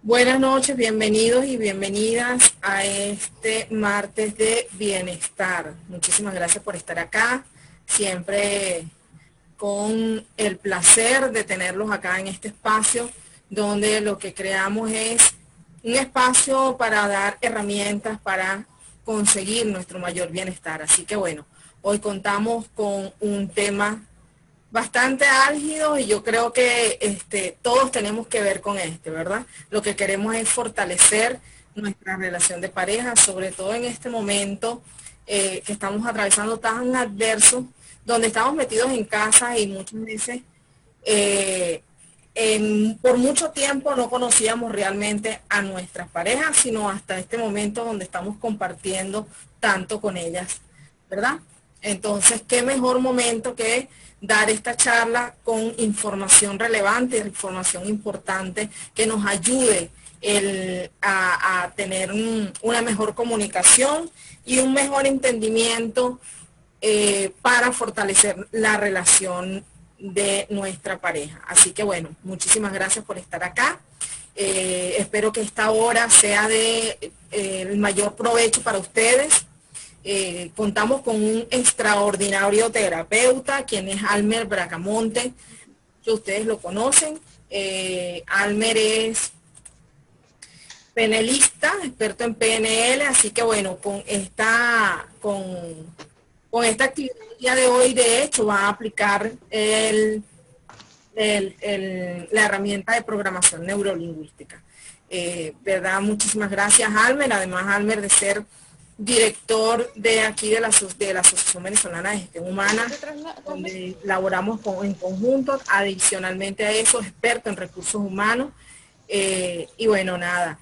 Buenas noches, bienvenidos y bienvenidas a este martes de bienestar. Muchísimas gracias por estar acá, siempre con el placer de tenerlos acá en este espacio donde lo que creamos es un espacio para dar herramientas para conseguir nuestro mayor bienestar. Así que bueno, hoy contamos con un tema bastante álgido y yo creo que todos tenemos que ver con ¿verdad? Lo que queremos es fortalecer nuestra relación de pareja, sobre todo en este momento que estamos atravesando tan adverso, donde estamos metidos en casa y muchas veces eh, por mucho tiempo no conocíamos realmente a nuestras parejas, sino hasta este momento donde estamos compartiendo tanto con ellas, ¿verdad? Entonces, qué mejor momento que dar esta charla con información relevante, información importante que nos ayude a tener una mejor comunicación y un mejor entendimiento para fortalecer la relación de nuestra pareja. Así que bueno, muchísimas gracias por estar acá. Espero que esta hora sea de el mayor provecho para ustedes. Contamos con un extraordinario terapeuta, quien es Almer Bracamonte, que ustedes lo conocen. Almer es penalista, experto en PNL, así que bueno, con esta actividad del día de hoy, de hecho, va a aplicar la herramienta de programación neurolingüística. ¿Verdad? Muchísimas gracias, Almer. Además, Almer, de ser director de aquí de la Asociación Venezolana de Gestión Humana, donde laboramos en conjunto, adicionalmente a eso, experto en recursos humanos. Y bueno, nada,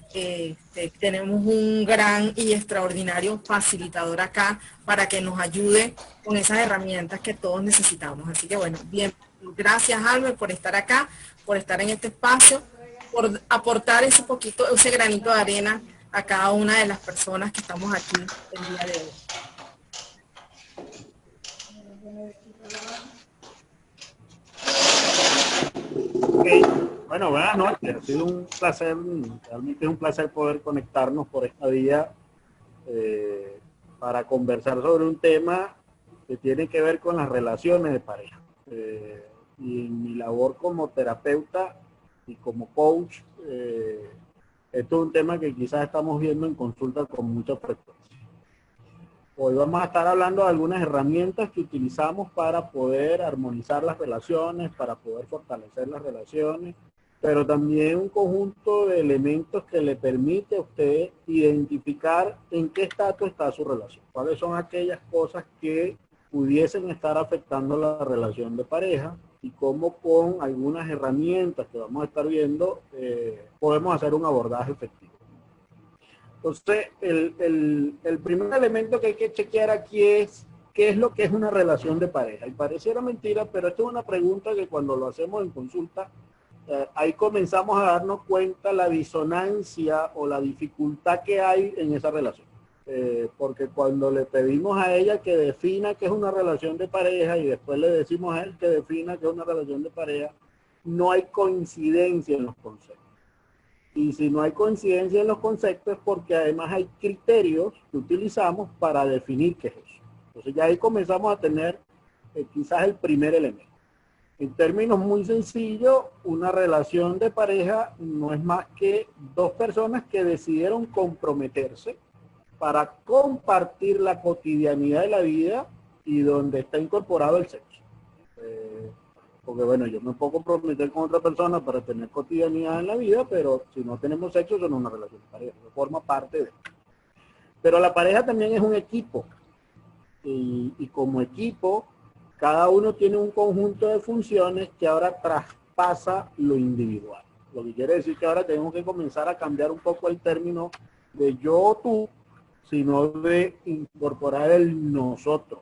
tenemos un gran y extraordinario facilitador acá para que nos ayude con esas herramientas que todos necesitamos. Así que bueno, bien, gracias Albert por estar acá, por estar en este espacio, por aportar ese poquito, ese granito de arena a cada una de las personas que estamos aquí el día de hoy. Okay. Bueno, buenas noches. Ha sido un placer, realmente es un placer poder conectarnos por esta vía para conversar sobre un tema que tiene que ver con las relaciones de pareja. Y en mi labor como terapeuta y como coach, esto es un tema que quizás estamos viendo en consulta con mucha frecuencia. Hoy vamos a estar hablando de algunas herramientas que utilizamos para poder armonizar las relaciones, para poder fortalecer las relaciones, pero también un conjunto de elementos que le permite a usted identificar en qué estatus está su relación. Cuáles son aquellas cosas que pudiesen estar afectando la relación de pareja y cómo con algunas herramientas que vamos a estar viendo podemos hacer un abordaje efectivo. Entonces, el primer elemento que hay que chequear aquí es qué es lo que es una relación de pareja. Y pareciera mentira, pero esto es una pregunta que cuando lo hacemos en consulta, ahí comenzamos a darnos cuenta la disonancia o la dificultad que hay en esa relación. Porque cuando le pedimos a ella que defina qué es una relación de pareja y después le decimos a él que defina qué es una relación de pareja, no hay coincidencia en los conceptos. Y si no hay coincidencia en los conceptos es porque además hay criterios que utilizamos para definir qué es eso. Entonces ya ahí comenzamos a tener quizás el primer elemento. En términos muy sencillos, una relación de pareja no es más que dos personas que decidieron comprometerse para compartir la cotidianidad de la vida y donde está incorporado el sexo. Porque bueno, yo me puedo comprometer con otra persona para tener cotidianidad en la vida, pero si no tenemos sexo, eso no es una relación de pareja, eso forma parte de. Pero la pareja también es un equipo. Y como equipo, cada uno tiene un conjunto de funciones que ahora traspasa lo individual. Lo que quiere decir que ahora tenemos que comenzar a cambiar un poco el término de yo o tú, sino de incorporar el nosotros.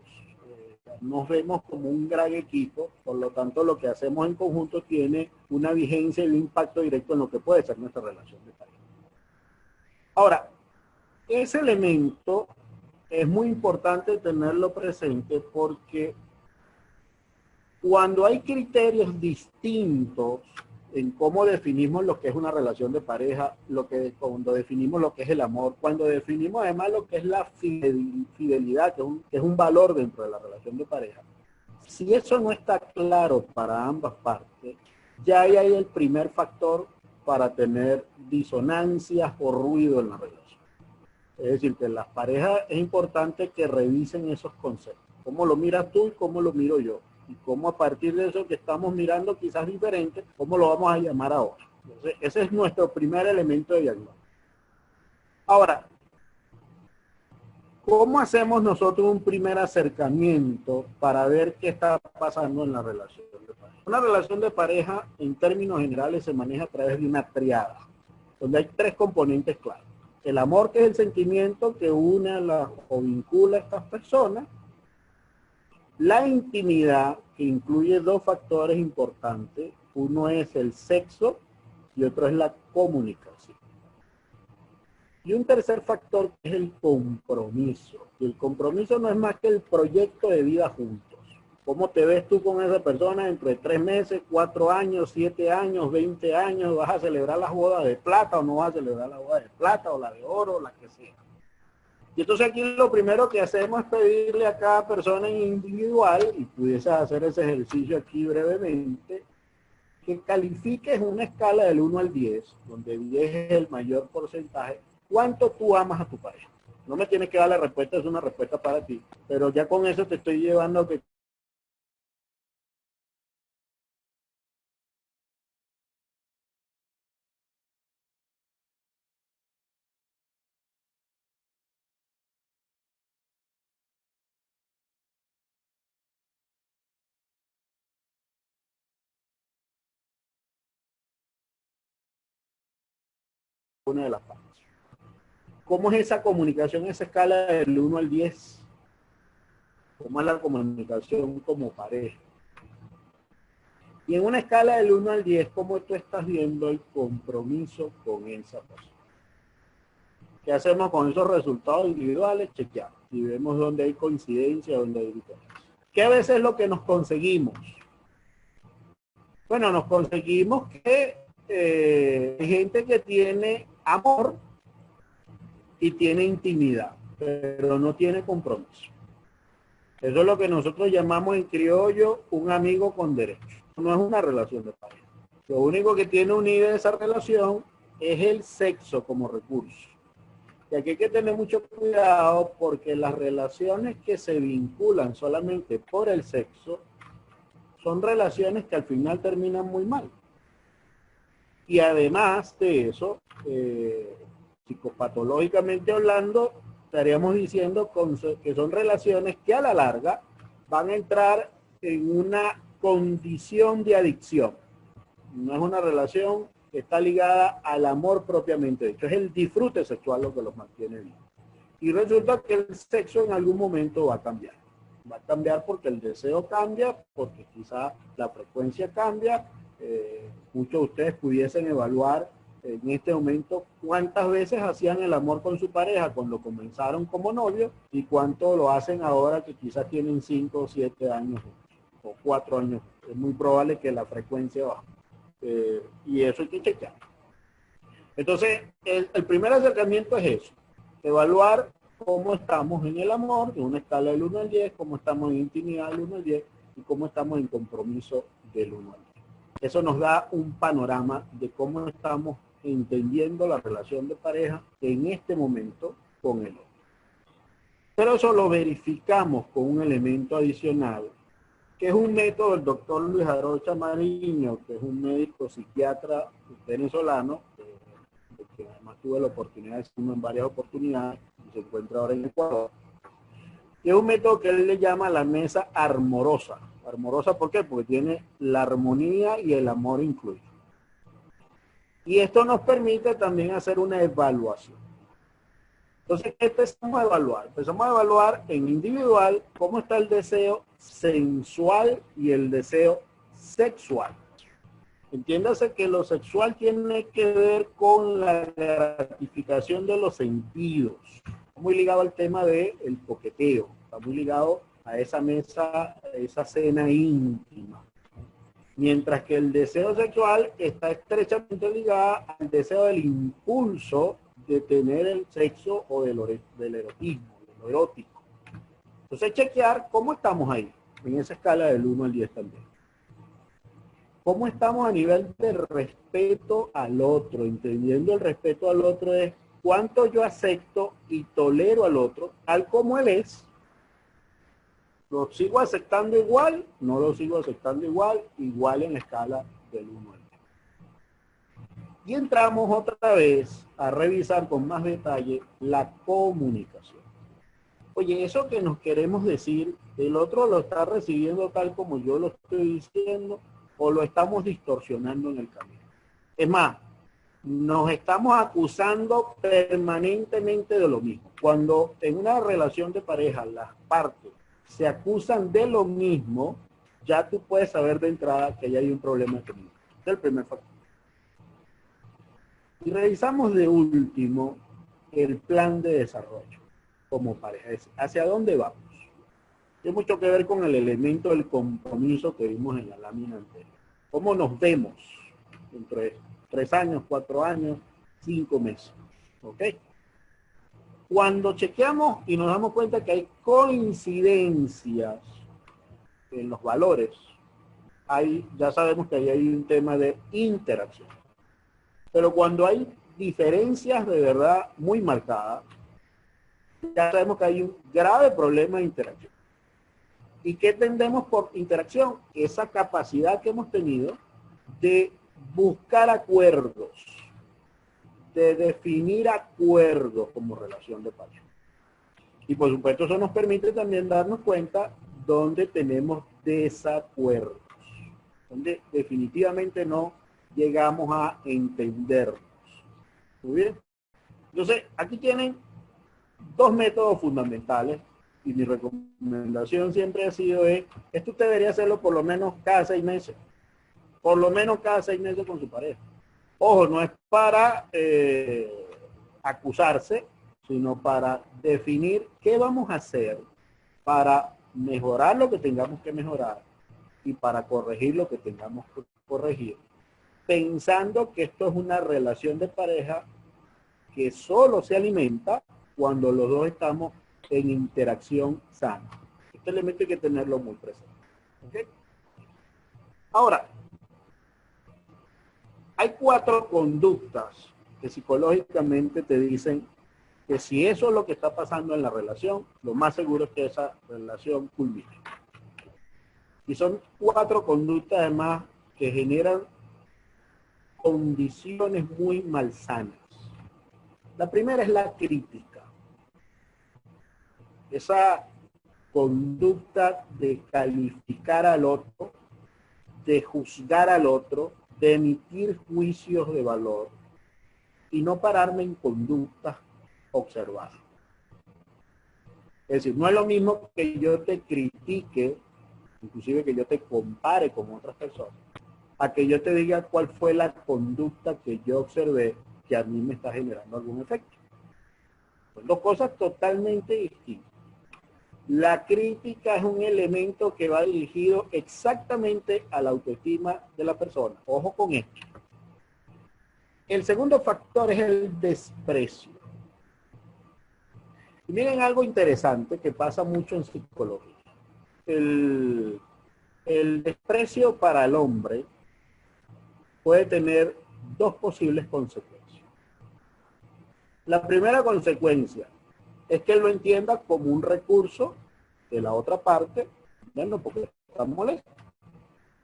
Nos vemos como un gran equipo, por lo tanto lo que hacemos en conjunto tiene una vigencia y un impacto directo en lo que puede ser nuestra relación de pareja. Ahora, ese elemento es muy importante tenerlo presente porque cuando hay criterios distintos en cómo definimos lo que es una relación de pareja, cuando definimos lo que es el amor, cuando definimos además lo que es la fidelidad, que es un valor dentro de la relación de pareja. Si eso no está claro para ambas partes, ya hay ahí el primer factor para tener disonancias o ruido en la relación. Es decir, que en las parejas es importante que revisen esos conceptos. ¿Cómo lo miras tú y cómo lo miro yo? Y cómo a partir de eso que estamos mirando quizás diferente, ¿cómo lo vamos a llamar ahora? Entonces, ese es nuestro primer elemento de diagnóstico. Ahora, ¿cómo hacemos nosotros un primer acercamiento para ver qué está pasando en la relación de pareja? Una relación de pareja, en términos generales, se maneja a través de una triada, donde hay tres componentes claros. El amor, que es el sentimiento que une o vincula a estas personas. La intimidad, que incluye dos factores importantes. Uno es el sexo y otro es la comunicación. Y un tercer factor que es el compromiso. Y el compromiso no es más que el proyecto de vida juntos. ¿Cómo te ves tú con esa persona dentro de 3 meses, 4 años, 7 años, 20 años? ¿Vas a celebrar las bodas de plata o no vas a celebrar la boda de plata o la de oro, la que sea? Y entonces aquí lo primero que hacemos es pedirle a cada persona en individual, y pudiese hacer ese ejercicio aquí brevemente, que califiques una escala del 1 al 10, donde 10 es el mayor porcentaje, cuánto tú amas a tu pareja. No me tienes que dar la respuesta, es una respuesta para ti, pero ya con eso te estoy llevando a que una de las partes. ¿Cómo es esa comunicación, esa escala del 1 al 10? ¿Cómo es la comunicación como pareja? Y en una escala del 1 al 10, ¿cómo tú estás viendo el compromiso con esa persona? ¿Qué hacemos con esos resultados individuales? Chequeamos. Y vemos dónde hay coincidencia, dónde hay diferencia. ¿Qué a veces es lo que nos conseguimos? Bueno, nos conseguimos que hay gente que tiene amor y tiene intimidad, pero no tiene compromiso. Eso es lo que nosotros llamamos en criollo un amigo con derecho. No es una relación de pareja. Lo único que tiene unida esa relación es el sexo como recurso. Y aquí hay que tener mucho cuidado porque las relaciones que se vinculan solamente por el sexo son relaciones que al final terminan muy mal. Y además de eso, psicopatológicamente hablando, estaríamos diciendo que son relaciones que a la larga van a entrar en una condición de adicción. No es una relación que está ligada al amor propiamente dicho, es el disfrute sexual lo que los mantiene vivos. Y resulta que el sexo en algún momento va a cambiar. Va a cambiar porque el deseo cambia, porque quizá la frecuencia cambia. Muchos de ustedes pudiesen evaluar en este momento cuántas veces hacían el amor con su pareja cuando comenzaron como novios y cuánto lo hacen ahora que quizás tienen 5 o 7 años o 4 años. Es muy probable que la frecuencia baje. Y eso hay que checar. Entonces, el primer acercamiento es eso, evaluar cómo estamos en el amor, en una escala del 1 al 10, cómo estamos en intimidad del 1 al 10 y cómo estamos en compromiso del 1 al 10. Eso nos da un panorama de cómo estamos entendiendo la relación de pareja en este momento con el otro. Pero eso lo verificamos con un elemento adicional, que es un método del doctor Luis Arocha Mariño, que es un médico psiquiatra venezolano, que además tuve la oportunidad de decirlo en varias oportunidades, y se encuentra ahora en Ecuador. Y es un método que él le llama la mesa armorosa. Armorosa, ¿por qué? Porque tiene la armonía y el amor incluido. Y esto nos permite también hacer una evaluación. Entonces, ¿qué empezamos a evaluar? Empezamos a evaluar en individual cómo está el deseo sensual y el deseo sexual. Entiéndase que lo sexual tiene que ver con la gratificación de los sentidos. Está muy ligado al tema del coqueteo. Está muy ligado a esa mesa, a esa cena íntima. Mientras que el deseo sexual está estrechamente ligado al deseo del impulso de tener el sexo o del erotismo, de lo erótico. Entonces chequear cómo estamos ahí, en esa escala del 1 al 10 también. ¿Cómo estamos a nivel de respeto al otro? Entendiendo el respeto al otro es cuánto yo acepto y tolero al otro, tal como él es. ¿Lo sigo aceptando igual? No lo sigo aceptando igual, igual en la escala del 1 al 10. Y entramos otra vez a revisar con más detalle la comunicación. Oye, eso que nos queremos decir, el otro lo está recibiendo tal como yo lo estoy diciendo, o lo estamos distorsionando en el camino. Es más, nos estamos acusando permanentemente de lo mismo. Cuando en una relación de pareja las partes se acusan de lo mismo, ya tú puedes saber de entrada que ya hay un problema conmigo. Este es el primer factor. Y revisamos de último el plan de desarrollo como pareja. Es hacia dónde vamos. Tiene mucho que ver con el elemento del compromiso que vimos en la lámina anterior. ¿Cómo nos vemos dentro de 3 años, 4 años, 5 meses? ¿Ok? Cuando chequeamos y nos damos cuenta que hay coincidencias en los valores, ya sabemos que ahí hay un tema de interacción. Pero cuando hay diferencias de verdad muy marcadas, ya sabemos que hay un grave problema de interacción. ¿Y qué entendemos por interacción? Esa capacidad que hemos tenido de buscar acuerdos, de definir acuerdos como relación de pareja. Y por supuesto eso nos permite también darnos cuenta donde tenemos desacuerdos, donde definitivamente no llegamos a entendernos. Muy bien. Entonces, aquí tienen 2 métodos fundamentales y mi recomendación siempre ha sido esto usted debería hacerlo por lo menos cada 6 meses. Por lo menos cada 6 meses con su pareja. Ojo, no es para acusarse, sino para definir qué vamos a hacer para mejorar lo que tengamos que mejorar y para corregir lo que tengamos que corregir. Pensando que esto es una relación de pareja que solo se alimenta cuando los dos estamos en interacción sana. Este elemento hay que tenerlo muy presente. ¿Okay? Ahora, hay 4 conductas que psicológicamente te dicen que si eso es lo que está pasando en la relación, lo más seguro es que esa relación culmine. Y son 4 conductas además que generan condiciones muy malsanas. La primera es la crítica. Esa conducta de calificar al otro, de juzgar al otro, de emitir juicios de valor y no pararme en conductas observadas. Es decir, no es lo mismo que yo te critique, inclusive que yo te compare con otras personas, a que yo te diga cuál fue la conducta que yo observé que a mí me está generando algún efecto. Son 2 cosas totalmente distintas. La crítica es un elemento que va dirigido exactamente a la autoestima de la persona. Ojo con esto. El segundo factor es el desprecio. Y miren algo interesante que pasa mucho en psicología. El desprecio para el hombre puede tener 2 posibles consecuencias. La primera consecuencia es que él lo entienda como un recurso de la otra parte, bueno, porque está molesto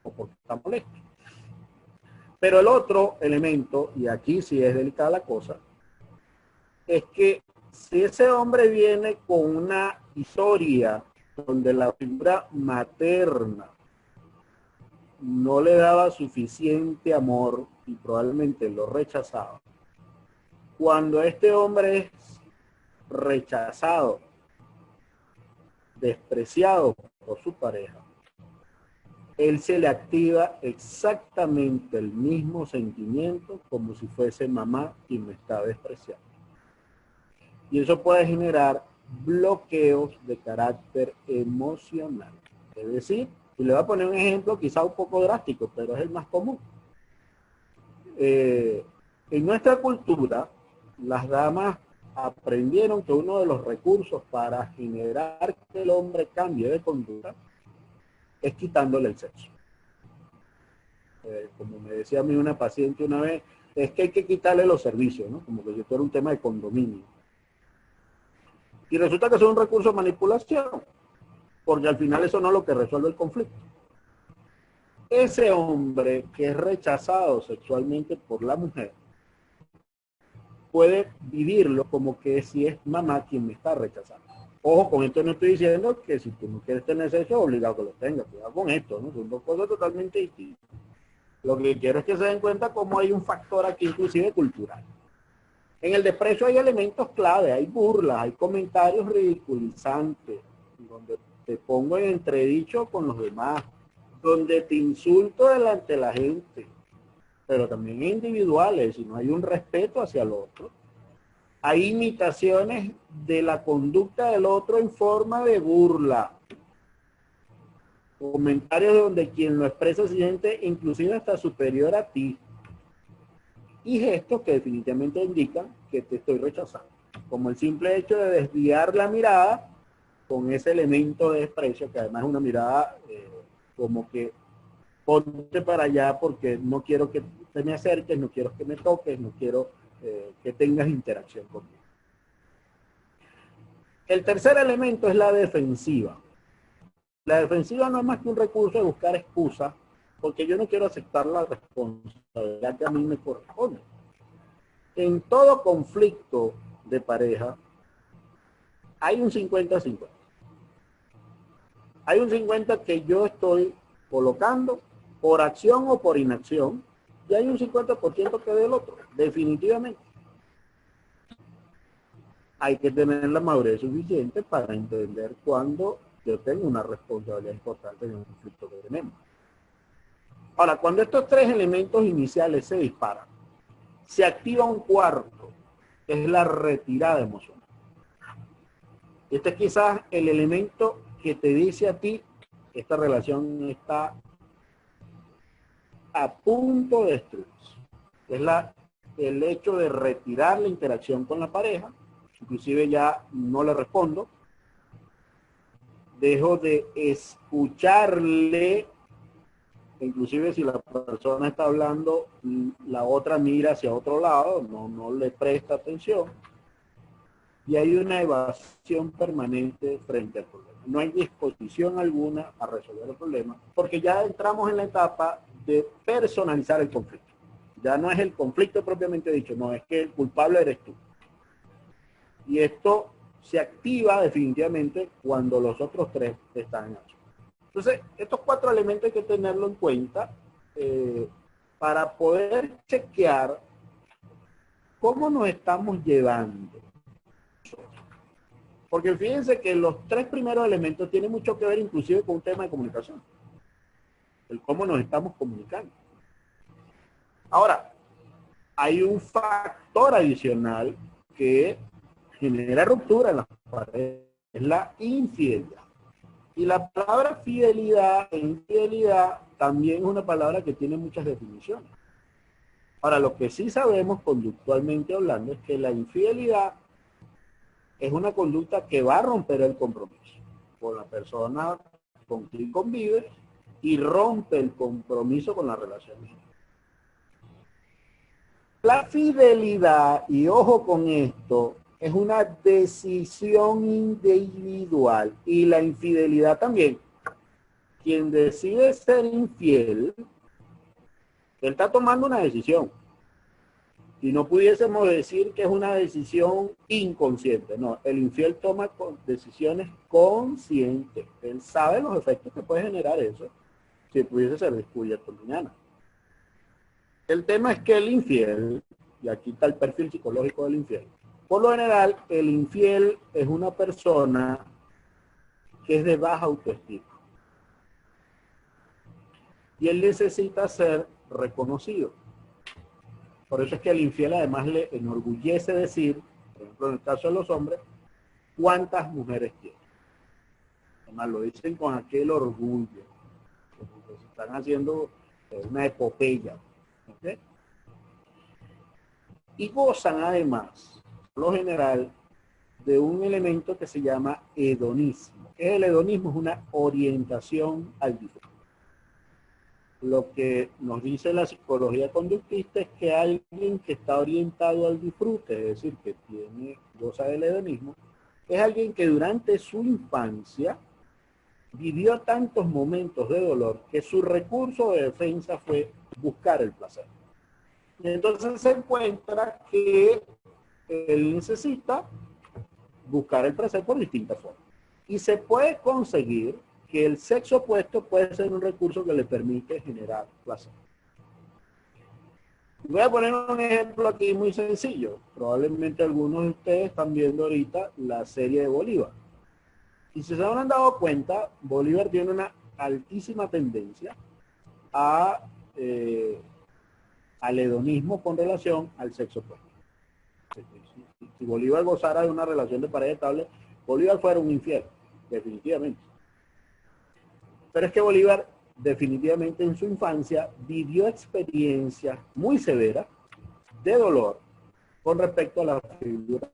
o porque está molesto. Pero el otro elemento, y aquí sí es delicada la cosa, es que si ese hombre viene con una historia donde la figura materna no le daba suficiente amor y probablemente lo rechazaba, cuando este hombre es rechazado, despreciado por su pareja, él se le activa exactamente el mismo sentimiento como si fuese mamá quien me está despreciando. Y eso puede generar bloqueos de carácter emocional. Es decir, Y le voy a poner un ejemplo quizá un poco drástico, pero es el más común. En nuestra cultura, las damas aprendieron que uno de los recursos para generar que el hombre cambie de conducta es quitándole el sexo. Como me decía a mí una paciente una vez, es que hay que quitarle los servicios, ¿no? Como que si fuera un tema de condominio. Y resulta que es un recurso de manipulación, porque al final eso no es lo que resuelve el conflicto. Ese hombre que es rechazado sexualmente por la mujer puede vivirlo como que si es mamá quien me está rechazando. Ojo, con esto no estoy diciendo que si tú no quieres tener sexo, obligado que lo tengas. Cuidado con esto, ¿no? Son dos cosas totalmente distintas. Lo que quiero es que se den cuenta cómo hay un factor aquí, inclusive cultural. En el desprecio hay elementos clave, hay burlas, hay comentarios ridiculizantes, donde te pongo en entredicho con los demás, donde te insulto delante de la gente, pero también individuales, si no hay un respeto hacia el otro. Hay imitaciones de la conducta del otro en forma de burla. Comentarios donde quien lo expresa se siente inclusive hasta superior a ti. Y gestos que definitivamente indican que te estoy rechazando. Como el simple hecho de desviar la mirada con ese elemento de desprecio, que además es una mirada como que ponte para allá porque no quiero que te me acerques, no quiero que me toques, no quiero que tengas interacción conmigo. El tercer elemento es la defensiva. La defensiva no es más que un recurso de buscar excusas porque yo no quiero aceptar la responsabilidad que a mí me corresponde. En todo conflicto de pareja hay un 50-50. Hay un 50 que yo estoy colocando por acción o por inacción, y hay un 50% que del otro, definitivamente. Hay que tener la madurez suficiente para entender cuando yo tengo una responsabilidad importante en un conflicto que tenemos. Ahora, cuando estos tres elementos iniciales se disparan, se activa un cuarto, que es la retirada emocional. Este es quizás el elemento que te dice a ti, esta relación está a punto de destruirse. Es el hecho de retirar la interacción con la pareja, inclusive ya no le respondo, dejo de escucharle, inclusive si la persona está hablando, la otra mira hacia otro lado, no le presta atención, y hay una evasión permanente frente al problema. No hay disposición alguna a resolver el problema, porque ya entramos en la etapa de personalizar el conflicto. Ya no es el conflicto propiamente dicho, no, es que el culpable eres tú. Y esto se activa definitivamente cuando los otros tres están en acción. Entonces, estos cuatro elementos hay que tenerlo en cuenta para poder chequear cómo nos estamos llevando. Porque fíjense que los tres primeros elementos tienen mucho que ver inclusive con un tema de comunicación. El cómo nos estamos comunicando. Ahora, hay un factor adicional que genera ruptura en las parejas, es la infidelidad. Y la palabra fidelidad e infidelidad también es una palabra que tiene muchas definiciones. Ahora, lo que sí sabemos conductualmente hablando es que la infidelidad es una conducta que va a romper el compromiso con la persona con quien convive y rompe el compromiso con la relación. La fidelidad, y ojo con esto, es una decisión individual, y la infidelidad también. Quien decide ser infiel, él está tomando una decisión. Y no pudiésemos decir que es una decisión inconsciente. No, el infiel toma decisiones conscientes. Él sabe los efectos que puede generar eso si pudiese ser descubierto mañana. El tema es que el infiel, y aquí está el perfil psicológico del infiel, por lo general el infiel es una persona que es de baja autoestima. Y él necesita ser reconocido. Por eso es que el infiel además le enorgullece decir, por ejemplo en el caso de los hombres, cuántas mujeres tiene. Además lo dicen con aquel orgullo. Entonces, están haciendo una epopeya. ¿Okay? Y gozan además, por lo general, de un elemento que se llama hedonismo. El hedonismo es una orientación al disfrute. Lo que nos dice la psicología conductista es que alguien que está orientado al disfrute, es decir, que goza del hedonismo, es alguien que durante su infancia vivió tantos momentos de dolor que su recurso de defensa fue buscar el placer. Y entonces se encuentra que él necesita buscar el placer por distintas formas. Y se puede conseguir que el sexo opuesto puede ser un recurso que le permite generar placer. Voy a poner un ejemplo aquí muy sencillo. Probablemente algunos de ustedes están viendo ahorita la serie de Bolívar. Y si se habrán dado cuenta, Bolívar tiene una altísima tendencia al hedonismo con relación al sexo opuesto. Si Bolívar gozara de una relación de pareja estable, Bolívar fuera un infiel, definitivamente. Pero es que Bolívar definitivamente en su infancia vivió experiencias muy severas de dolor con respecto a la figura.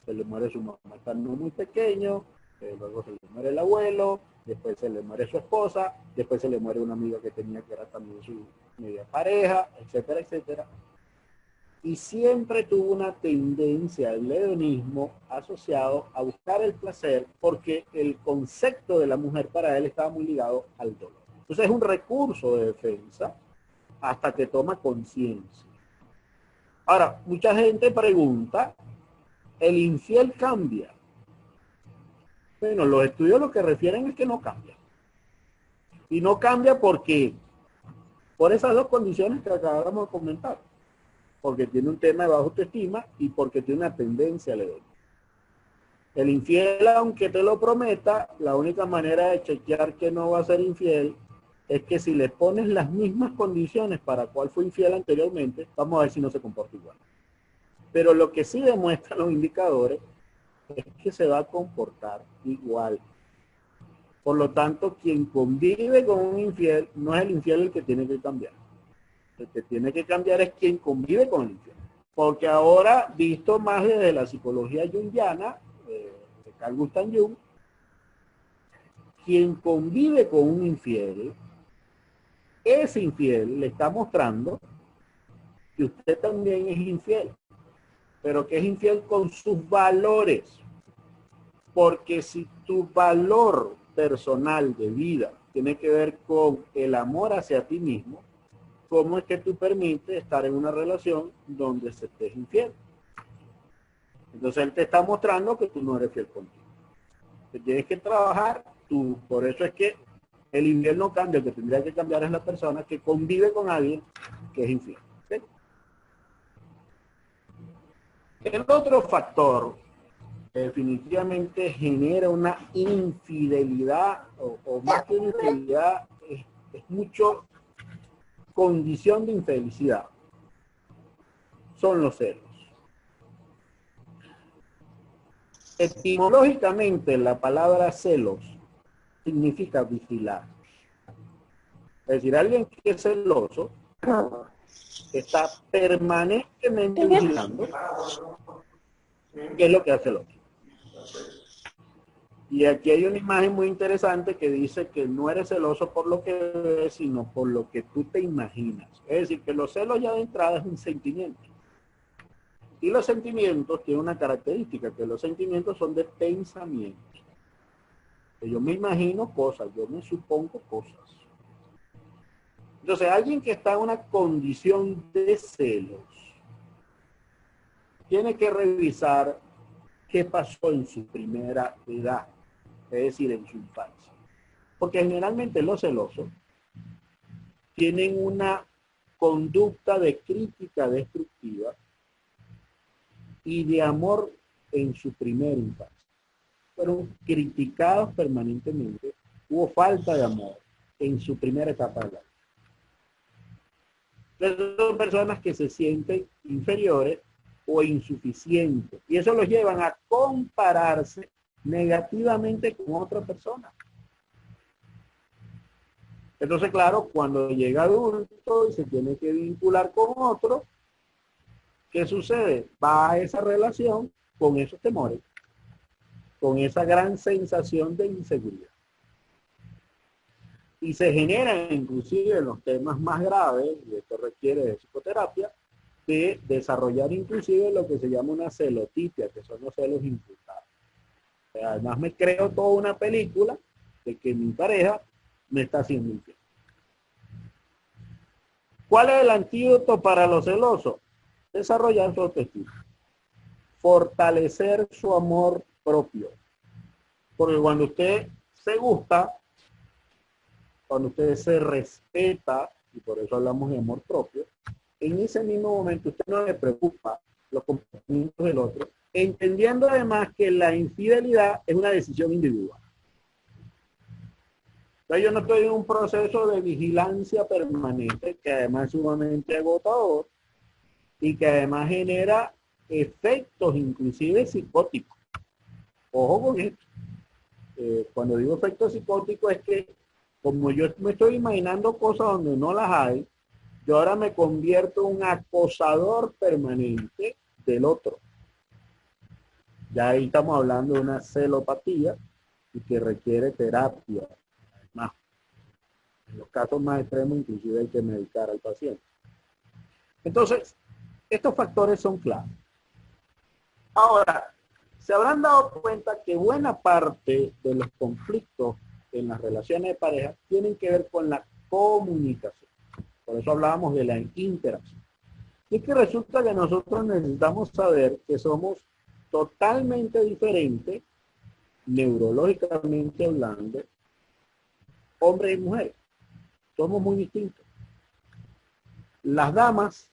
Se le muere su mamá estando muy pequeño, luego se le muere el abuelo, después se le muere su esposa, después se le muere una amiga que tenía que era también su media pareja, etcétera, etcétera. Y siempre tuvo una tendencia al hedonismo asociado a buscar el placer porque el concepto de la mujer para él estaba muy ligado al dolor. Entonces es un recurso de defensa hasta que toma conciencia. Ahora, mucha gente pregunta, ¿el infiel cambia? Bueno, los estudios lo que refieren es que no cambia. Y no cambia porque por esas dos condiciones que acabamos de comentar. Porque tiene un tema de baja autoestima y porque tiene una tendencia al hedonismo. El infiel, aunque te lo prometa, la única manera de chequear que no va a ser infiel es que si le pones las mismas condiciones para cuál fue infiel anteriormente, vamos a ver si no se comporta igual. Pero lo que sí demuestran los indicadores es que se va a comportar igual. Por lo tanto, quien convive con un infiel no es el infiel el que tiene que cambiar. El que tiene que cambiar es quien convive con el infiel. Porque ahora, visto más desde la psicología junguiana, de Carl Gustav Jung, quien convive con un infiel, ese infiel le está mostrando que usted también es infiel, pero que es infiel con sus valores. Porque si tu valor personal de vida tiene que ver con el amor hacia ti mismo, ¿cómo es que tú permites estar en una relación donde se te es infiel? Entonces él te está mostrando que tú no eres fiel contigo. Que tienes que trabajar tú. Por eso es que el infiel no cambia. El que tendría que cambiar es la persona que convive con alguien que es infiel. ¿Sí? El otro factor que definitivamente genera una infidelidad, o más que una infidelidad, es mucho condición de infelicidad, son los celos. Etimológicamente la palabra celos significa vigilar. Es decir, alguien que es celoso está permanentemente vigilando qué es lo que hace el otro. Y aquí hay una imagen muy interesante que dice que no eres celoso por lo que ves, sino por lo que tú te imaginas. Es decir, que los celos ya de entrada es un sentimiento. Y los sentimientos tienen una característica, que los sentimientos son de pensamientos. Yo me imagino cosas, yo me supongo cosas. Entonces, alguien que está en una condición de celos tiene que revisar qué pasó en su primera edad, es decir, en su infancia. Porque generalmente los celosos tienen una conducta de crítica destructiva y de amor en su primera infancia. Fueron criticados permanentemente, hubo falta de amor en su primera etapa de la vida. Son personas que se sienten inferiores o insuficientes y eso los llevan a compararse negativamente con otra persona. Entonces, claro, cuando llega adulto y se tiene que vincular con otro, ¿qué sucede? Va a esa relación con esos temores, con esa gran sensación de inseguridad. Y se generan inclusive los temas más graves, y esto requiere de psicoterapia, de desarrollar inclusive lo que se llama una celotipia, que son los celos impulsados. Además me creo toda una película de que mi pareja me está haciendo infiel. ¿Cuál es el antídoto para los celosos? Desarrollar su autoestima. Fortalecer su amor propio. Porque cuando usted se gusta, cuando usted se respeta, y por eso hablamos de amor propio, en ese mismo momento usted no le preocupa los comportamientos del otro, entendiendo además que la infidelidad es una decisión individual. Entonces yo no estoy en un proceso de vigilancia permanente, que además es sumamente agotador y que además genera efectos inclusive psicóticos. Ojo con esto. Cuando digo efectos psicóticos es que como yo me estoy imaginando cosas donde no las hay, yo ahora me convierto en un acosador permanente del otro. Ya ahí estamos hablando de una celopatía y que requiere terapia. Además, en los casos más extremos inclusive hay que medicar al paciente. Entonces, estos factores son claves. Ahora, se habrán dado cuenta que buena parte de los conflictos en las relaciones de pareja tienen que ver con la comunicación. Por eso hablábamos de la interacción. Y es que resulta que nosotros necesitamos saber que somos totalmente diferentes, neurológicamente hablando, hombres y mujeres. Somos muy distintos. Las damas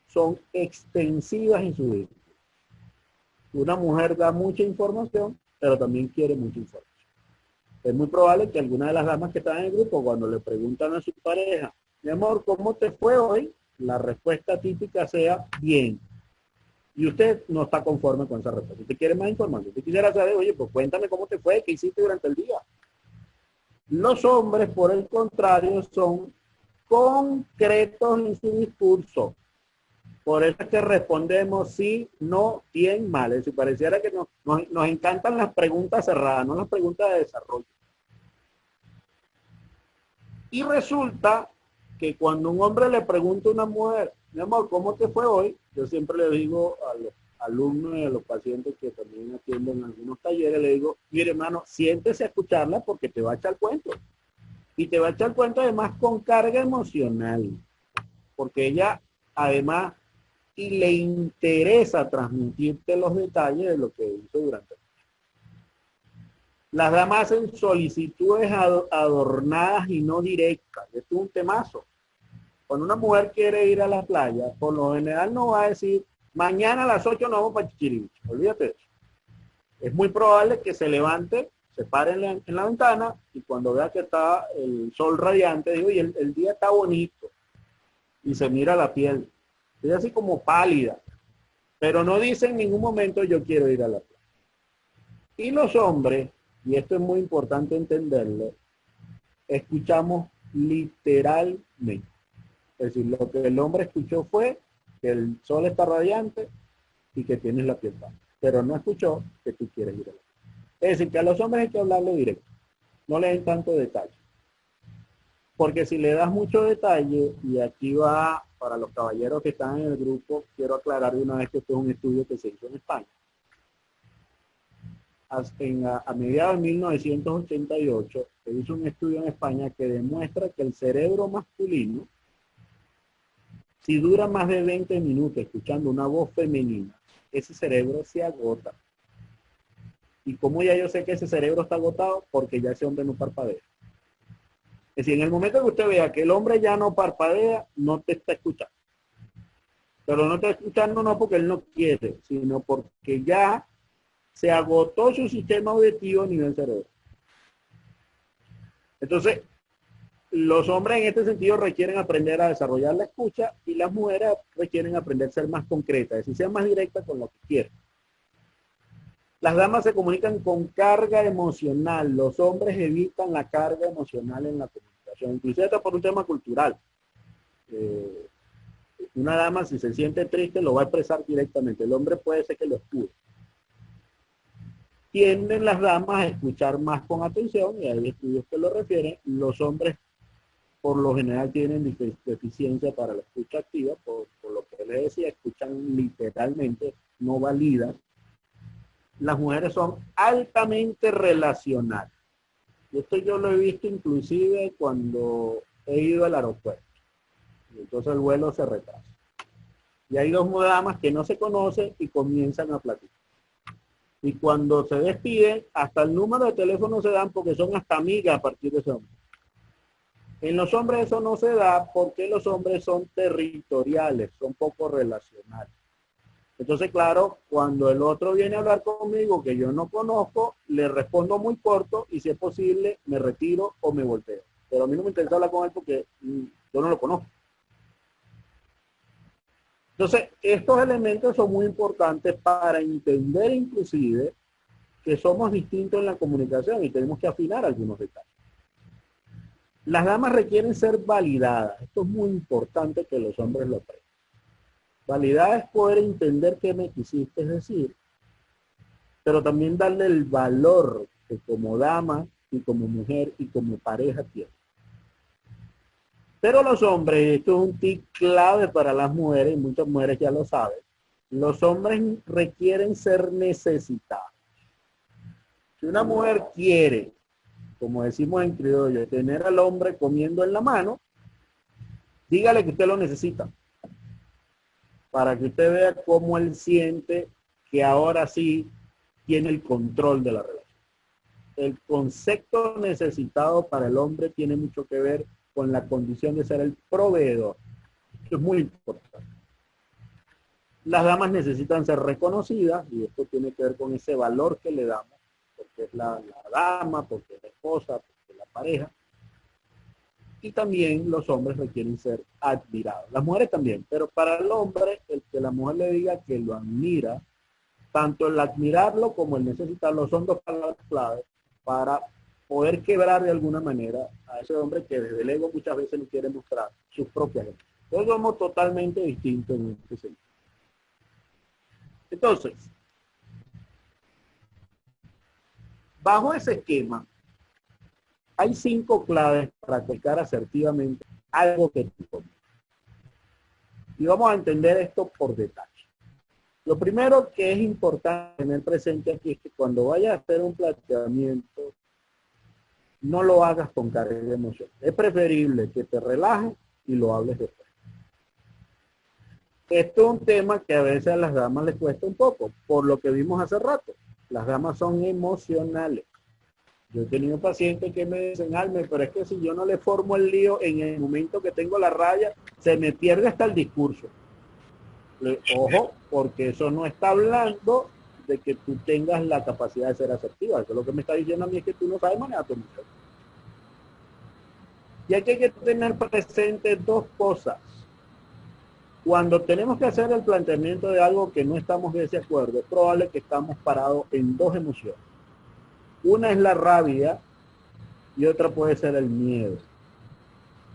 son extensivas en su vida. Una mujer da mucha información, pero también quiere mucha información. Es muy probable que alguna de las damas que están en el grupo, cuando le preguntan a su pareja, mi amor, ¿cómo te fue hoy? La respuesta típica sea, bien. Y usted no está conforme con esa respuesta. Usted quiere más información. Usted quisiera saber, oye, pues cuéntame cómo te fue, qué hiciste durante el día. Los hombres, por el contrario, son concretos en su discurso. Por eso es que respondemos sí, no, bien, mal. Es decir, pareciera que nos encantan las preguntas cerradas, no las preguntas de desarrollo. Y resulta que cuando un hombre le pregunta a una mujer, mi amor, ¿cómo te fue hoy? Yo siempre le digo a los alumnos y a los pacientes que también atienden en algunos talleres, le digo, mire hermano, siéntese a escucharla porque te va a echar cuento. Y te va a echar cuento además con carga emocional. Porque ella además y le interesa transmitirte los detalles de lo que hizo durante el día. Las damas hacen solicitudes adornadas y no directas. Esto es un temazo. Cuando una mujer quiere ir a la playa, por lo general no va a decir, mañana a las 8 nos vamos para Chichiriviche. Olvídate de eso. Es muy probable que se levante, se pare en la ventana y cuando vea que está el sol radiante, digo, y el día está bonito. Y se mira la piel. Es así como pálida. Pero no dice en ningún momento yo quiero ir a la playa. Y los hombres, y esto es muy importante entenderlo, escuchamos literalmente. Es decir, lo que el hombre escuchó fue que el sol está radiante y que tienes la piel pálida. Pero no escuchó que tú quieres ir a la playa. Es decir, que a los hombres hay que hablarle directo. No le den tanto detalle. Porque si le das mucho detalle, y aquí va para los caballeros que están en el grupo, quiero aclarar de una vez que esto es un estudio que se hizo en España. A mediados de 1988 se hizo un estudio en España que demuestra que el cerebro masculino, si dura más de 20 minutos escuchando una voz femenina, ese cerebro se agota. ¿Y cómo ya yo sé que ese cerebro está agotado? Porque ya ese hombre no parpadea. Es decir, en el momento que usted vea que el hombre ya no parpadea, no te está escuchando. Pero no está escuchando no porque él no quiere, sino porque ya se agotó su sistema auditivo a nivel cerebro. Entonces, los hombres en este sentido requieren aprender a desarrollar la escucha y las mujeres requieren aprender a ser más concretas, es decir, ser más directas con lo que quieren. Las damas se comunican con carga emocional, los hombres evitan la carga emocional en la comunicación. comunicación, inclusive hasta por un tema cultural. Una dama, si se siente triste, lo va a expresar directamente. El hombre puede ser que lo escuche. Tienden las damas a escuchar más con atención, y hay estudios que lo refieren. Los hombres por lo general tienen deficiencia para la escucha activa, por lo que les decía, escuchan literalmente, no validan. Las mujeres son altamente relacionales. Y esto yo lo he visto inclusive cuando he ido al aeropuerto. Y entonces el vuelo se retrasa. Y hay dos damas que no se conocen y comienzan a platicar. Y cuando se despiden, hasta el número de teléfono se dan porque son hasta amigas a partir de ese momento. En los hombres eso no se da porque los hombres son territoriales, son poco relacionales. Entonces, claro, cuando el otro viene a hablar conmigo que yo no conozco, le respondo muy corto y si es posible me retiro o me volteo. Pero a mí no me interesa hablar con él porque yo no lo conozco. Entonces, estos elementos son muy importantes para entender inclusive que somos distintos en la comunicación y tenemos que afinar algunos detalles. Las damas requieren ser validadas. Esto es muy importante que los hombres lo aprendan. Validar es poder entender qué me quisiste decir, pero también darle el valor que como dama y como mujer y como pareja tiene. Pero los hombres, esto es un tip clave para las mujeres, y muchas mujeres ya lo saben, los hombres requieren ser necesitados. Si una mujer quiere, como decimos en criollo, tener al hombre comiendo en la mano, dígale que usted lo necesita. Para que usted vea cómo él siente que ahora sí tiene el control de la relación. El concepto necesitado para el hombre tiene mucho que ver con la condición de ser el proveedor. Esto es muy importante. Las damas necesitan ser reconocidas y esto tiene que ver con ese valor que le damos, porque es la dama, porque es la esposa, porque es la pareja. Y también los hombres requieren ser admirados. Las mujeres también, pero para el hombre, el que la mujer le diga que lo admira, tanto el admirarlo como el necesitarlo son dos palabras clave para poder quebrar de alguna manera a ese hombre que desde el ego muchas veces no quiere mostrar sus propias emociones. Entonces somos totalmente distintos en este sentido. Entonces, bajo ese esquema, hay 5 claves para aplicar asertivamente algo que tú comes. Y vamos a entender esto por detalle. Lo primero que es importante tener presente aquí es que cuando vayas a hacer un planteamiento, no lo hagas con carga de emoción. Es preferible que te relajes y lo hables después. Esto es un tema que a veces a las damas les cuesta un poco, por lo que vimos hace rato. Las damas son emocionales. Yo he tenido pacientes que me dicen, Alme, pero es que si yo no le formo el lío en el momento que tengo la raya, se me pierde hasta el discurso. Ojo, porque eso no está hablando de que tú tengas la capacidad de ser asertiva. Eso es lo que me está diciendo a mí, es que tú no sabes manejar tu emoción. Y aquí hay que tener presente 2 cosas. Cuando tenemos que hacer el planteamiento de algo que no estamos de ese acuerdo, es probable que estamos parados en 2 emociones. Una es la rabia y otra puede ser el miedo.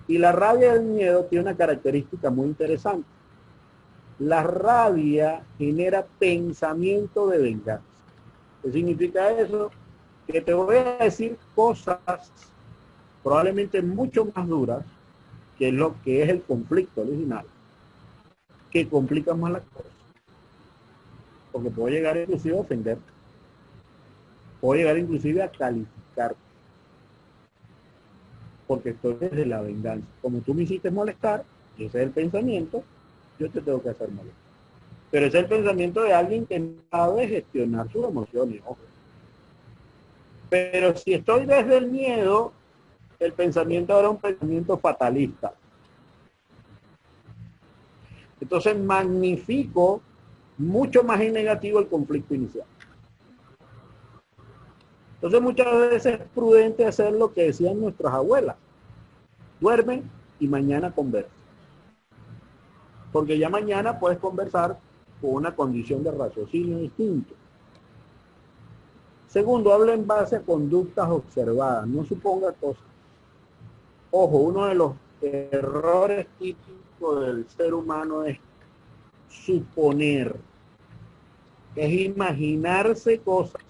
Y la rabia y el miedo tiene una característica muy interesante. La rabia genera pensamiento de venganza. ¿Qué significa eso? Que te voy a decir cosas probablemente mucho más duras que lo que es el conflicto original, que complican más las cosas. Porque puedo llegar inclusive a ofenderte. Puedo llegar inclusive a calificarte. Porque estoy desde la venganza. Como tú me hiciste molestar, ese es el pensamiento, yo te tengo que hacer molestar. Pero ese es el pensamiento de alguien que no sabe gestionar sus emociones. Ojo. Pero si estoy desde el miedo, el pensamiento ahora es un pensamiento fatalista. Entonces magnifico mucho más en negativo el conflicto inicial. Entonces muchas veces es prudente hacer lo que decían nuestras abuelas. Duermen y mañana conversan. Porque ya mañana puedes conversar con una condición de raciocinio distinto. Segundo, habla en base a conductas observadas. No suponga cosas. Ojo, uno de los errores típicos del ser humano es suponer, es imaginarse cosas.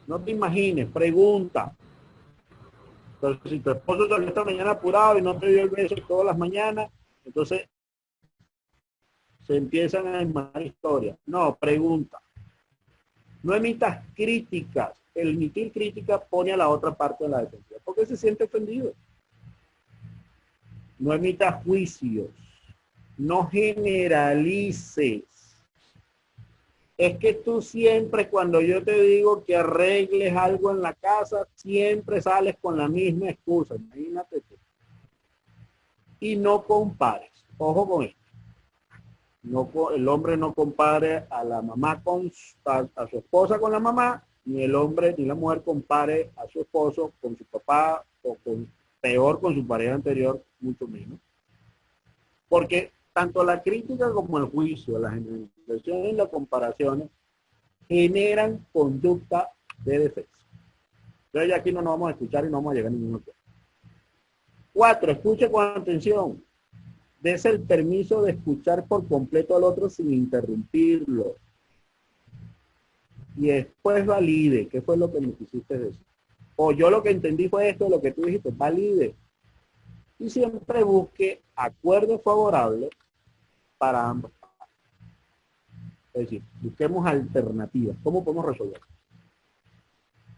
No te imagines, pregunta. Entonces, si tu esposo salió esta mañana apurado y no te dio el beso todas las mañanas, entonces se empiezan a imaginar historias. No, pregunta. No emitas críticas. El emitir críticas pone a la otra parte de la defensiva, porque se siente ofendido. No emitas juicios. No generalices. Es que tú siempre, cuando yo te digo que arregles algo en la casa, siempre sales con la misma excusa. Imagínate tú. Y no compares. Ojo con esto. No, el hombre no compare a la mamá a su esposa con la mamá, ni el hombre ni la mujer compare a su esposo con su papá o peor con su pareja anterior, mucho menos. Porque tanto la crítica como el juicio, la generalización y las comparaciones generan conducta de defensa. Entonces ya aquí no nos vamos a escuchar y no vamos a llegar a ningún acuerdo. 4. Escuche con atención. Des el permiso de escuchar por completo al otro sin interrumpirlo. Y después valide. ¿Qué fue lo que me quisiste decir? O yo lo que entendí fue esto, lo que tú dijiste, valide. Y siempre busque acuerdos favorables para ambos. Es decir, busquemos alternativas. ¿Cómo podemos resolver?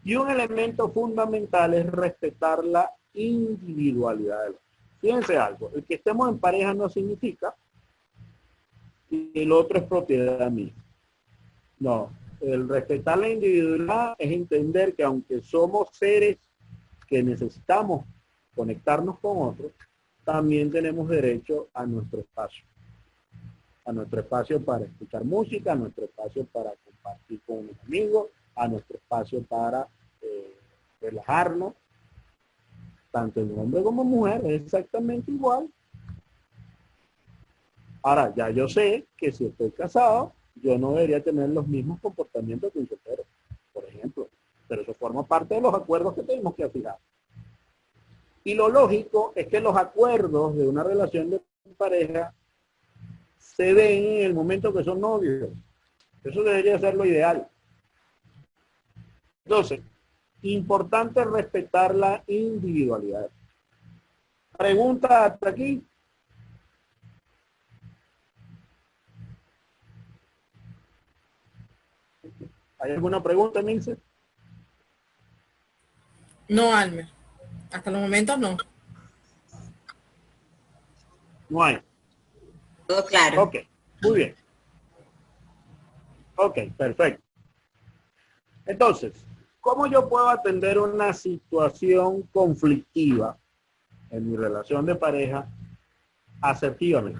Y un elemento fundamental es respetar la individualidad del otro. Fíjense algo, el que estemos en pareja no significa que el otro es propiedad mía. No, el respetar la individualidad es entender que aunque somos seres que necesitamos conectarnos con otros, también tenemos derecho a nuestro espacio. A nuestro espacio para escuchar música, a nuestro espacio para compartir con un amigo, a nuestro espacio para relajarnos. Tanto el hombre como mujer es exactamente igual. Ahora, ya yo sé que si estoy casado, yo no debería tener los mismos comportamientos que un soltero, por ejemplo. Pero eso forma parte de los acuerdos que tenemos que fijar. Y lo lógico es que los acuerdos de una relación de pareja se den en el momento que son novios. Eso debería ser lo ideal. Entonces, importante respetar la individualidad. Pregunta hasta aquí. ¿Hay alguna pregunta, Milce? No, Almer. Hasta los momentos no. No hay. Todo claro. Ok, muy bien. Ok, perfecto. Entonces, ¿cómo yo puedo atender una situación conflictiva en mi relación de pareja asertivamente?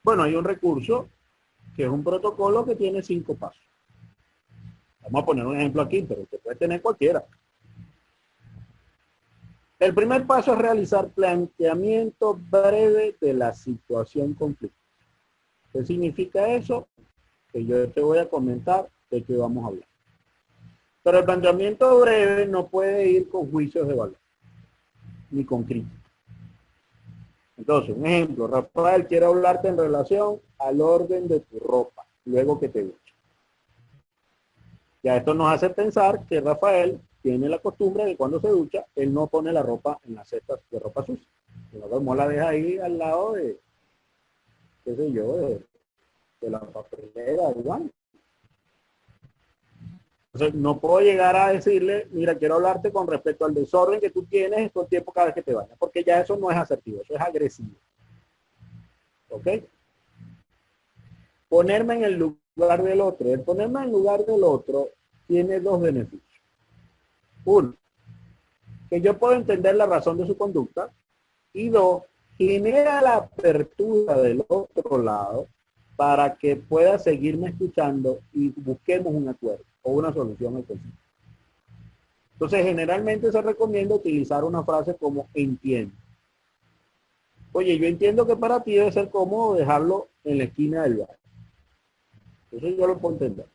Bueno, hay un recurso que es un protocolo que tiene 5 pasos. Vamos a poner un ejemplo aquí, pero usted puede tener cualquiera. El primer paso es realizar planteamiento breve de la situación conflictiva. ¿Qué significa eso? Que yo te voy a comentar de qué vamos a hablar. Pero el planteamiento breve no puede ir con juicios de valor, ni con crítica. Entonces, un ejemplo, Rafael quiere hablarte en relación al orden de tu ropa, luego que te duches. Ya esto nos hace pensar que Rafael tiene la costumbre de cuando se ducha, él no pone la ropa en las cestas de ropa sucia. Sino que la deja ahí al lado de, qué sé yo, de la papelera, del baño. Entonces, no puedo llegar a decirle, mira, quiero hablarte con respecto al desorden que tú tienes todo el tiempo cada vez que te bañas, porque ya eso no es asertivo, eso es agresivo. ¿Ok? Ponerme en el lugar del otro. El ponerme en el lugar del otro tiene 2 beneficios. Uno, que yo puedo entender la razón de su conducta. Y 2, genera la apertura del otro lado para que pueda seguirme escuchando y busquemos un acuerdo o una solución al conflicto. Entonces, generalmente se recomienda utilizar una frase como entiendo. Oye, yo entiendo que para ti debe ser cómodo dejarlo en la esquina del baño. Eso yo lo puedo entender.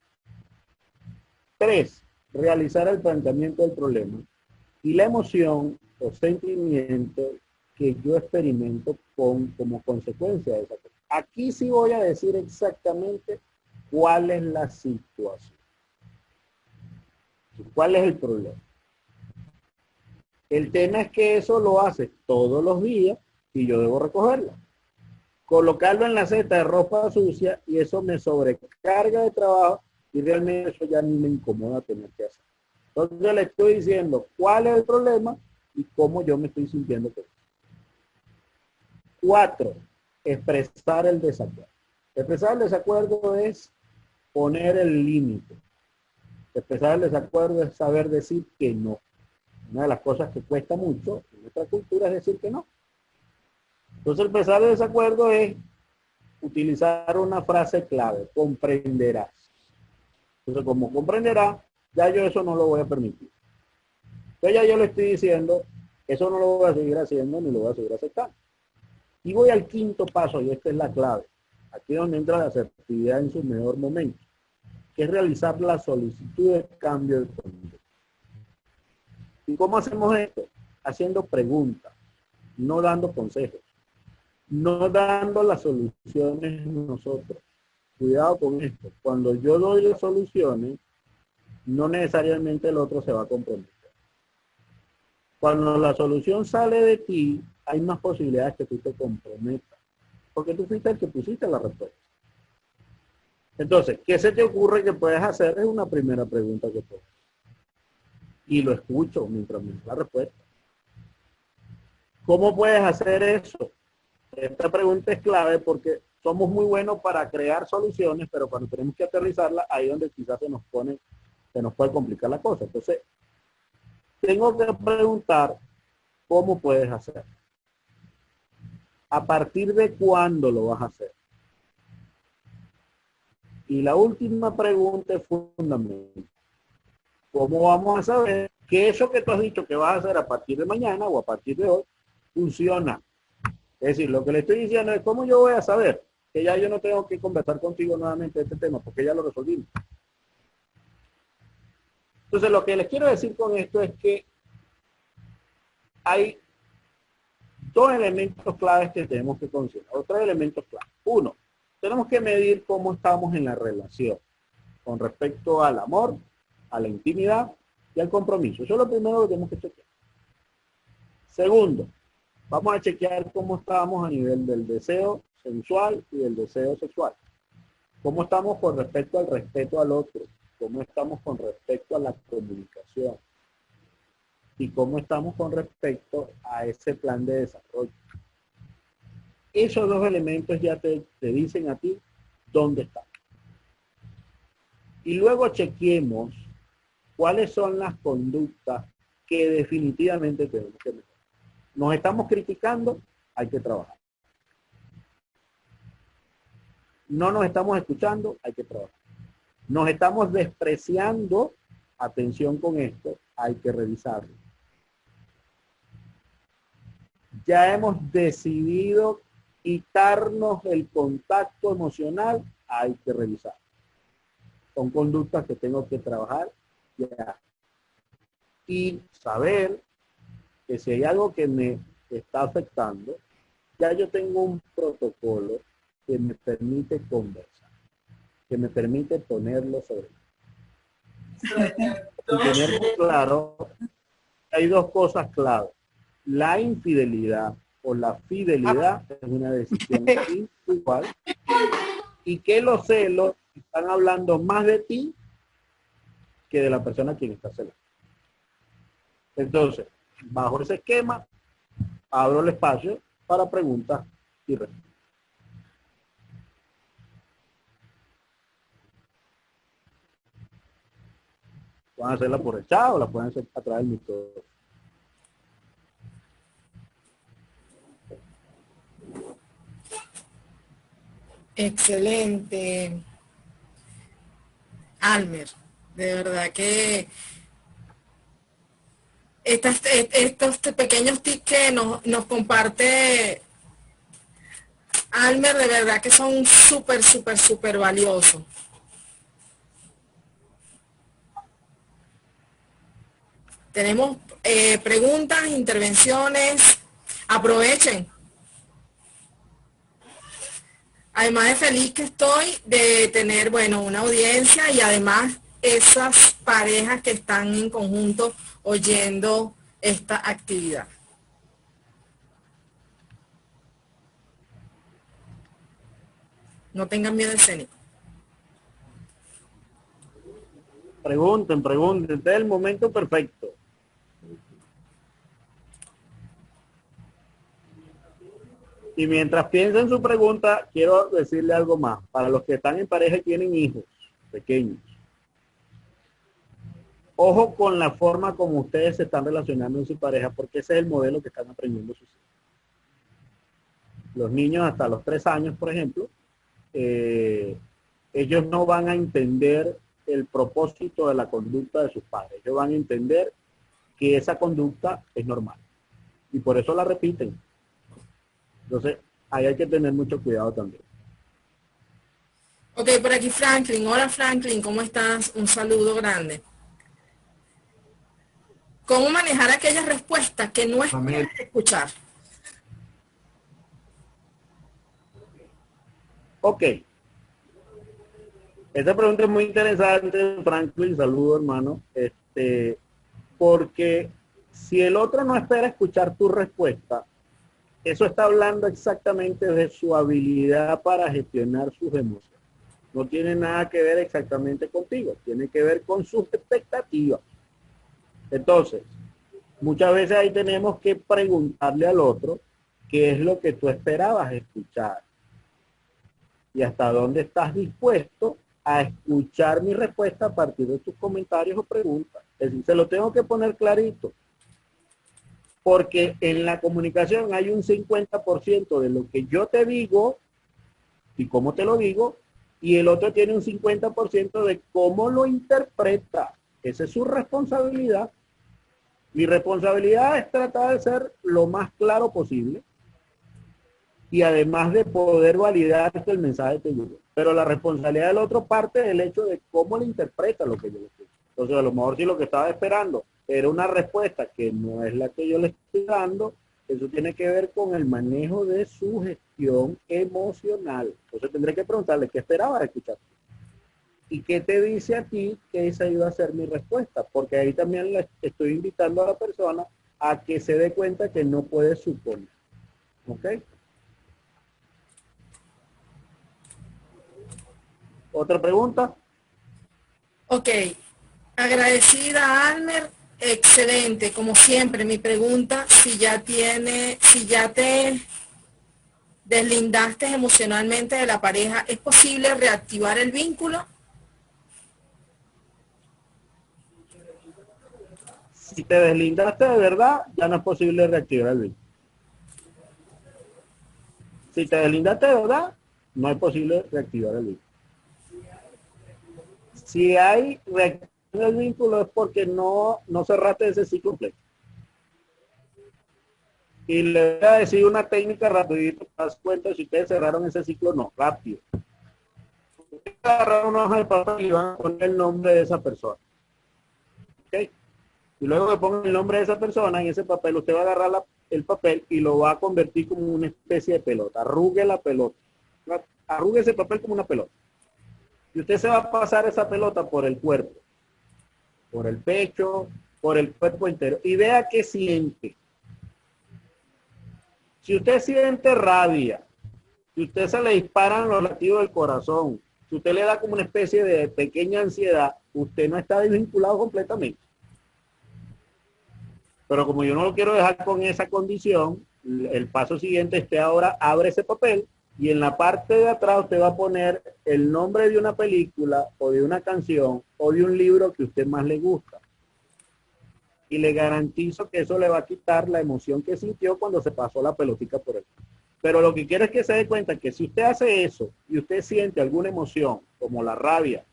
3, realizar el planteamiento del problema. y la emoción o sentimiento que yo experimento como consecuencia de esa cosa. Aquí sí voy a decir exactamente cuál es la situación. ¿Cuál es el problema? El tema es que eso lo hace todos los días y yo debo recogerla. Colocarlo en la cesta de ropa sucia y eso me sobrecarga de trabajo y realmente eso ya ni me incomoda tener que hacer. Entonces le estoy diciendo cuál es el problema y cómo yo me estoy sintiendo con eso. 4. Expresar el desacuerdo. Expresar el desacuerdo es poner el límite. Expresar el desacuerdo es saber decir que no. Una de las cosas que cuesta mucho en nuestra cultura es decir que no. Entonces expresar el desacuerdo es utilizar una frase clave, comprenderás. Entonces como comprenderás, ya yo eso no lo voy a permitir. Entonces ya yo le estoy diciendo, eso no lo voy a seguir haciendo ni lo voy a seguir aceptando. Y voy al quinto paso, y esta es la clave. Aquí es donde entra la asertividad en su mejor momento, que es realizar la solicitud de cambio de conducta. ¿Y cómo hacemos esto? Haciendo preguntas, no dando consejos, no dando las soluciones nosotros. Cuidado con esto. Cuando yo doy las soluciones, no necesariamente el otro se va a comprometer. Cuando la solución sale de ti, hay más posibilidades que tú te comprometas. Porque tú fuiste el que pusiste la respuesta. Entonces, ¿qué se te ocurre que puedes hacer? Es una primera pregunta que puedes. Y lo escucho mientras me da la respuesta. ¿Cómo puedes hacer eso? Esta pregunta es clave porque somos muy buenos para crear soluciones, pero cuando tenemos que aterrizarla, ahí es donde quizás se nos puede complicar la cosa. Entonces, tengo que preguntar cómo puedes hacer. ¿A partir de cuándo lo vas a hacer? Y la última pregunta es fundamental. ¿Cómo vamos a saber que eso que tú has dicho que vas a hacer a partir de mañana o a partir de hoy funciona? Es decir, lo que le estoy diciendo es cómo yo voy a saber que ya yo no tengo que conversar contigo nuevamente de este tema porque ya lo resolvimos. Entonces, lo que les quiero decir con esto es que hay dos elementos claves que tenemos que considerar, o tres elementos claves. Uno, tenemos que medir cómo estamos en la relación con respecto al amor, a la intimidad y al compromiso. Eso es lo primero que tenemos que chequear. Segundo, vamos a chequear cómo estamos a nivel del deseo sensual y del deseo sexual. Cómo estamos con respecto al respeto al otro. Cómo estamos con respecto a la comunicación. Y cómo estamos con respecto a ese plan de desarrollo. Esos dos elementos ya te dicen a ti dónde están. Y luego chequeemos cuáles son las conductas que definitivamente tenemos que mejorar. Nos estamos criticando, hay que trabajar. No nos estamos escuchando, hay que trabajar. Nos estamos despreciando, atención con esto, hay que revisarlo. Ya hemos decidido quitarnos el contacto emocional, hay que revisar. Son conductas que tengo que trabajar ya. Y saber que si hay algo que me está afectando, ya yo tengo un protocolo que me permite conversar, que me permite ponerlo sobre. Y tener claro, hay dos cosas claves. La infidelidad o la fidelidad es una decisión individual y que los celos están hablando más de ti que de la persona a quien está celando. Entonces, bajo ese esquema, abro el espacio para preguntas y respuestas. Pueden hacerla por el chat o la pueden hacer a través del micrófono. Excelente, Almer. De verdad que estos pequeños tips que nos comparte Almer, de verdad que son súper, súper, súper valiosos. Tenemos preguntas, intervenciones. Aprovechen. Además de feliz que estoy de tener, bueno, una audiencia y además esas parejas que están en conjunto oyendo esta actividad. No tengan miedo escénico. Pregunten, este es el momento perfecto. Y mientras piensen su pregunta, quiero decirle algo más. Para los que están en pareja y tienen hijos pequeños, ojo con la forma como ustedes se están relacionando en su pareja, porque ese es el modelo que están aprendiendo sus hijos. Los niños hasta los 3 años, por ejemplo, ellos no van a entender el propósito de la conducta de sus padres. Ellos van a entender que esa conducta es normal. Y por eso la repiten. Entonces, ahí hay que tener mucho cuidado también. Ok, por aquí Franklin. Hola Franklin, ¿cómo estás? Un saludo grande. ¿Cómo manejar aquellas respuestas que no esperas escuchar? Ok. Esta pregunta es muy interesante, Franklin. Saludo, hermano. Porque si el otro no espera escuchar tu respuesta, eso está hablando exactamente de su habilidad para gestionar sus emociones. No tiene nada que ver exactamente contigo, tiene que ver con sus expectativas. Entonces, muchas veces ahí tenemos que preguntarle al otro qué es lo que tú esperabas escuchar y hasta dónde estás dispuesto a escuchar mi respuesta a partir de tus comentarios o preguntas. Es decir, se lo tengo que poner clarito. Porque en la comunicación hay un 50% de lo que yo te digo y cómo te lo digo, y el otro tiene un 50% de cómo lo interpreta. Esa es su responsabilidad. Mi responsabilidad es tratar de ser lo más claro posible y además de poder validar que el mensaje te llegó. Pero la responsabilidad del otro parte del hecho de cómo le interpreta lo que yo le estoy. Entonces, a lo mejor si lo que estaba esperando era una respuesta que no es la que yo le estoy dando, eso tiene que ver con el manejo de su gestión emocional. Entonces tendré que preguntarle qué esperaba escuchar. ¿Y qué te dice a ti que esa iba a ser mi respuesta? Porque ahí también le estoy invitando a la persona a que se dé cuenta que no puede suponer. ¿Ok? ¿Otra pregunta? Ok, agradecida Almer, excelente, como siempre. Mi pregunta, si ya te deslindaste emocionalmente de la pareja, ¿es posible reactivar el vínculo? Si te deslindaste de verdad, ya no es posible reactivar el vínculo. Si te deslindaste de verdad, no es posible reactivar el vínculo. Si hay reactivación del vínculo es porque no cerraste ese ciclo completo. Y le voy a decir una técnica rapidito, te das cuenta si ustedes cerraron ese ciclo, no, rápido. Ustedes agarraron una hoja de papel y van a poner el nombre de esa persona. ¿Ok? Y luego que pongan el nombre de esa persona en ese papel, usted va a agarrar el papel y lo va a convertir como una especie de pelota. Arrugue la pelota. Arrugue ese papel como una pelota. Y usted se va a pasar esa pelota por el cuerpo, por el pecho, por el cuerpo entero. Y vea qué siente. Si usted siente rabia, si usted se le disparan los latidos del corazón, si usted le da como una especie de pequeña ansiedad, usted no está desvinculado completamente. Pero como yo no lo quiero dejar con esa condición, el paso siguiente es que ahora abre ese papel y en la parte de atrás usted va a poner el nombre de una película o de una canción o de un libro que a usted más le gusta. Y le garantizo que eso le va a quitar la emoción que sintió cuando se pasó la pelotica por él. Pero lo que quiero es que se dé cuenta que si usted hace eso y usted siente alguna emoción como la rabia,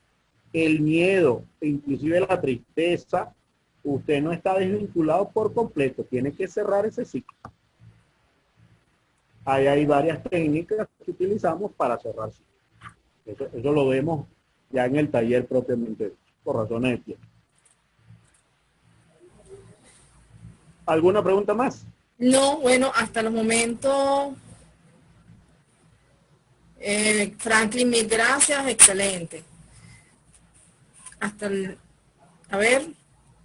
el miedo e inclusive la tristeza, usted no está desvinculado por completo, tiene que cerrar ese ciclo. Ahí hay varias técnicas que utilizamos para cerrar ciclos. Eso lo vemos ya en el taller propiamente, por razones de tiempo. ¿Alguna pregunta más? No, bueno, hasta los momentos, Franklin, mil gracias, excelente. Hasta el, a ver,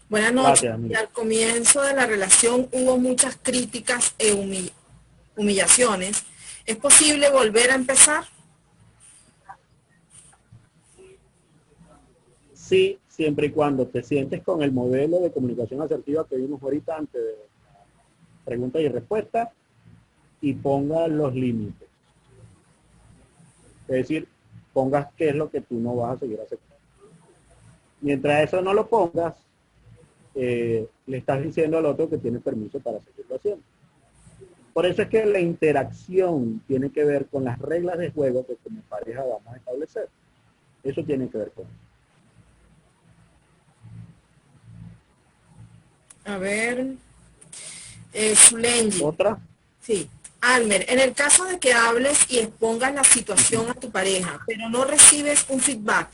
buenas noches. Gracias, Y amigo. al comienzo de la relación hubo muchas críticas e humillaciones. ¿Es posible volver a empezar? Sí, siempre y cuando te sientes con el modelo de comunicación asertiva que vimos ahorita antes de preguntas y respuestas y ponga los límites. Es decir, pongas qué es lo que tú no vas a seguir aceptando. Mientras eso no lo pongas, le estás diciendo al otro que tiene permiso para seguirlo haciendo. Por eso es que la interacción tiene que ver con las reglas de juego que como pareja vamos a establecer. Eso tiene que ver con eso. A ver, Zulenji. ¿Otra? Sí. Almer, en el caso de que hables y expongas la situación a tu pareja, pero no recibes un feedback,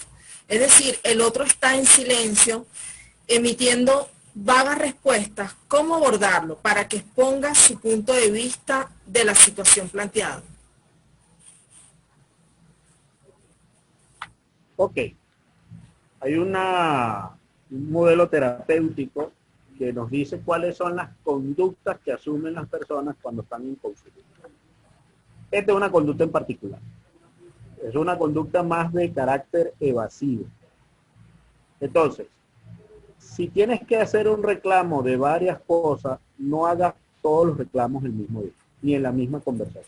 es decir, el otro está en silencio, emitiendo vagas respuestas, ¿cómo abordarlo para que exponga su punto de vista de la situación planteada? Ok. Hay un modelo terapéutico que nos dice cuáles son las conductas que asumen las personas cuando están en conflicto. Esta es una conducta en particular. Es una conducta más de carácter evasivo. Entonces, si tienes que hacer un reclamo de varias cosas, no hagas todos los reclamos el mismo día, ni en la misma conversación.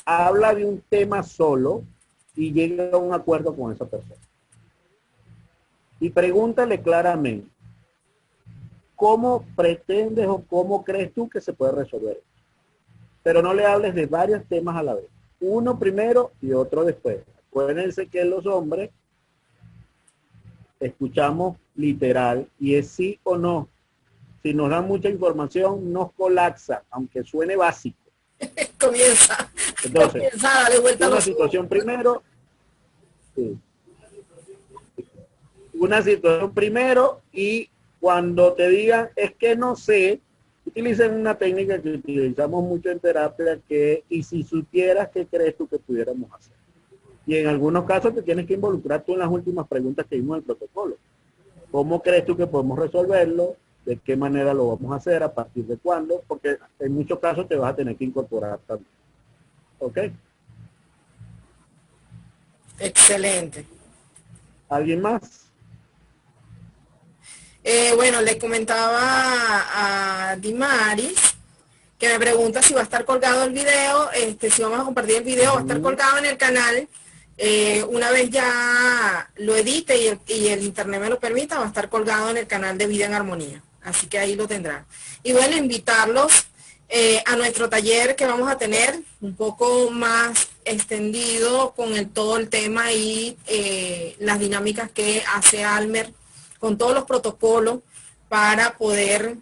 Habla de un tema solo y llega a un acuerdo con esa persona. Y pregúntale claramente, ¿cómo pretendes o cómo crees tú que se puede resolver? Pero no le hables de varios temas a la vez. Uno primero y otro después. Acuérdense que los hombres escuchamos literal y es sí o no. Si nos dan mucha información, nos colapsa, aunque suene básico. Comienza Entonces, a darle vuelta a una los situación primero, sí. Una situación primero y cuando te digan es que no sé, utilicen una técnica que utilizamos mucho en terapia que y si supieras qué crees tú que pudiéramos hacer. Y en algunos casos te tienes que involucrar tú en las últimas preguntas que vimos en el protocolo. ¿Cómo crees tú que podemos resolverlo? ¿De qué manera lo vamos a hacer? ¿A partir de cuándo? Porque en muchos casos te vas a tener que incorporar también. ¿Ok? Excelente. ¿Alguien más? Bueno, le comentaba a Dimaris que me pregunta si va a estar colgado el video, si vamos a compartir el video, va a estar colgado en el canal. Una vez ya lo edite y el internet me lo permita, va a estar colgado en el canal de Vida en Armonía. Así que ahí lo tendrán. Y bueno, invitarlos a nuestro taller que vamos a tener un poco más extendido con todo el tema y las dinámicas que hace Almer con todos los protocolos para poder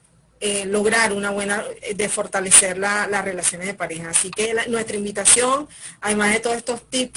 lograr una buena, de fortalecer las relaciones de pareja. Así que nuestra invitación, además de todos estos tips que